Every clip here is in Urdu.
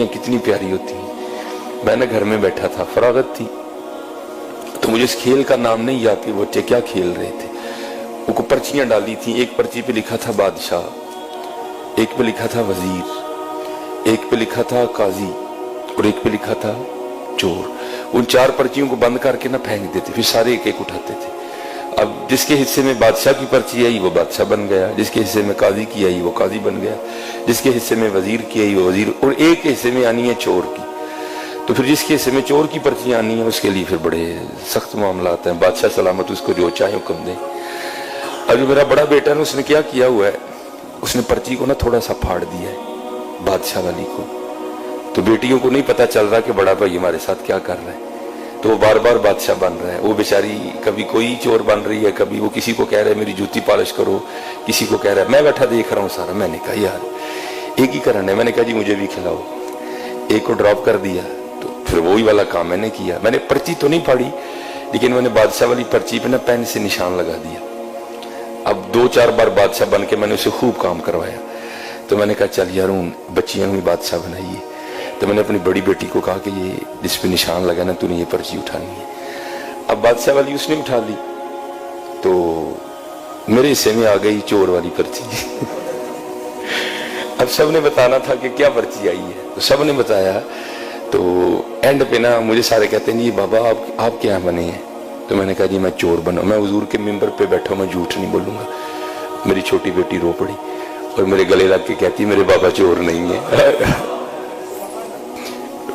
بیٹیاں کتنی پیاری ہوتی ہیں. میں نے گھر میں بیٹھا تھا, فراغت تھی, تو مجھے اس کھیل کا نام نہیں یاد کہ بچے کیا کھیل رہے تھے. وہ پرچیاں ڈالی تھیں, ایک پرچی پہ لکھا تھا بادشاہ, ایک پہ لکھا تھا وزیر, ایک پہ لکھا تھا قاضی, اور ایک پہ لکھا تھا چور. ان 4 پرچیوں کو بند کر کے نہ پھینک دیتے, پھر سارے ایک ایک اٹھاتے تھے. اب جس کے حصے میں بادشاہ کی پرچی آئی وہ بادشاہ بن گیا, جس کے حصے میں قاضی کی آئی وہ قاضی بن گیا, جس کے حصے میں وزیر کی آئی وہ وزیر, اور ایک حصے میں آنی ہے چور کی. تو پھر جس کے حصے میں چور کی پرچی آنی ہے اس کے لیے پھر بڑے سخت معاملات ہیں. بادشاہ سلامت اس کو جو چاہے حکم دے. اب جو میرا بڑا بیٹا ہے اس نے کیا کیا ہوا ہے, اس نے پرچی کو نا تھوڑا سا پھاڑ دیا ہے بادشاہ والی کو. تو بیٹیوں کو نہیں پتا چل رہا کہ بڑا بھائی ہمارے ساتھ کیا کر رہا ہے, تو وہ بار بار بادشاہ بن رہا ہے. وہ بیچاری کبھی کوئی چور بن رہی ہے, کبھی وہ کسی کو کہہ رہا ہے میری جوتی پالش کرو, کسی کو کہہ رہا ہے. میں بیٹھا دیکھ رہا ہوں سارا. میں نے کہا یار ایک ہی کرنا ہے. میں نے کہا جی مجھے بھی کھلاؤ. ایک کو ڈراپ کر دیا, تو پھر وہی والا کام میں نے کیا. میں نے پرچی تو نہیں پھاڑی, لیکن میں نے بادشاہ والی پرچی پہ نا پین سے نشان لگا دیا. اب 2-4 بار بادشاہ بن کے میں نے اسے خوب کام کروایا. تو میں نے کہا چل یار ہوں بچیاں بھی بادشاہ بنائیے. تو میں نے اپنی بڑی بیٹی کو کہا کہ یہ جس پہ نشان لگا نا تو نے یہ پرچی اٹھانی ہے. اب بادشاہ والی اس نے اٹھا لی, تو میرے حصے میں آ گئی چور والی پرچی. اب سب نے بتانا تھا کہ کیا پرچی آئی ہے, تو سب نے بتایا. تو اینڈ پہ نا مجھے سارے کہتے ہیں جی بابا آپ کیا بنے ہیں. تو میں نے کہا جی میں چور بنا. میں حضور کے ممبر پہ بیٹھا ہوں, میں جھوٹ نہیں بولوں گا. میری چھوٹی بیٹی رو پڑی اور میرے گلے لگ کے کہتی میرے بابا چور نہیں ہے.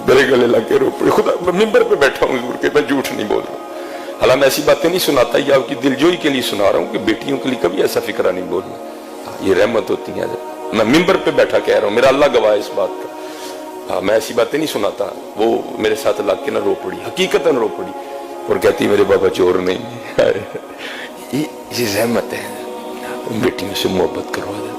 میرے گلے لگ کے رو پڑی. خدا ممبر پہ بیٹھا ہوں حضور کے, میں جھوٹ نہیں بول رہا. حالانکہ میں ایسی باتیں نہیں سناتا, یہ آپ کی دلجوئی کے لیے سنا رہا ہوں کہ بیٹیوں کے لیے کبھی ایسا فکرہ نہیں بولنا. یہ رحمت ہوتی ہے. میں ممبر پہ بیٹھا کہہ رہا ہوں, میرا اللہ گواہ ہے اس بات کا. میں ایسی باتیں نہیں سناتا. وہ میرے ساتھ لگ کے نہ رو پڑی, حقیقتاً رو پڑی, اور کہتی میرے بابا چور نہیں. یہ رحمت ہے, بیٹیوں سے محبت کروا دے.